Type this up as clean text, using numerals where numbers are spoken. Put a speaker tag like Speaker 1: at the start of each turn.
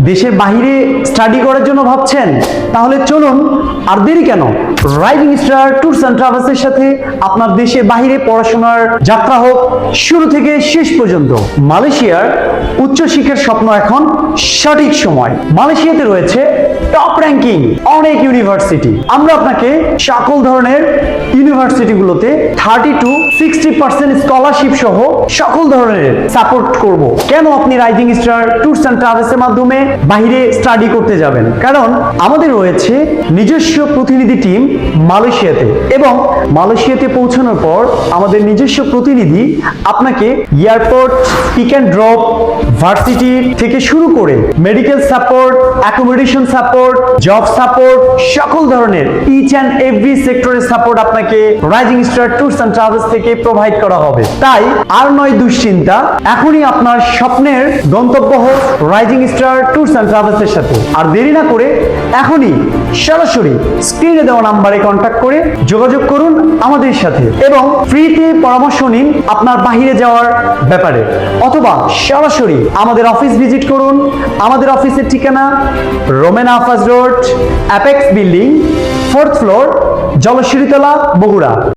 Speaker 1: দেশের বাইরে স্টাডি করার জন্য ভাবছেন? তাহলে চলুন, আর দেরি কেন, রাইজিং স্টার ট্যুরস অ্যান্ড ট্রাভেলসের সাথে আপনার দেশের বাইরে পড়াশোনার যাত্রা হোক শুরু থেকে শেষ পর্যন্ত। মালয়েশিয়ার উচ্চশিক্ষার স্বপ্ন এখন সঠিক সময়। মালয়েশিয়াতে রয়েছে টপ র্যাঙ্কিং অনেক ইউনিভার্সিটি। আমরা আপনাকে সকল ধরনের ইউনিভার্সিটিগুলোতে 30 to 60% স্কলারশিপ সহ সকল ধরনের সাপোর্ট করব। কেন আপনি rising Star Tours and travels এর মাধ্যমে বাইরে স্টাডি করতে যাবেন? কারণ আমাদের রয়েছে নিজস্ব প্রতিনিধি টিম মালয়েশিয়াতে, এবং মালয়েশিয়াতে পৌঁছানোর পর আমাদের নিজস্ব প্রতিনিধি আপনাকে airport, pick and drop, varsity থেকে শুরু করে medical support, accommodation support, job support, সকল ধরনের ইচ অ্যান্ড এভরি সেক্টরের সাপোর্ট আপনাকে Rising Star Tours and Travels থেকে প্রোভাইড করা হবে। তাই আর নয় দুশ্চিন্তা, এখনই আপনার স্বপ্নের গন্তব্য হোক rising Star Tours and travels এর সাথে। আর দেরি না করে এখনই সরাসরি স্ক্রিনে দেওয়া নাম্বারে কন্ট্যাক্ট করে যোগাযোগ করুন আমাদের সাথে, এবং ফ্রিতে পরামর্শ নিন আপনার বাইরে যাওয়ার ব্যাপারে, অথবা সরাসরি আমাদের অফিস ভিজিট করুন। আমাদের অফিসের ঠিকানা Romen Afaz road, Apex building, 4th floor, Jalshiritala, Bogura.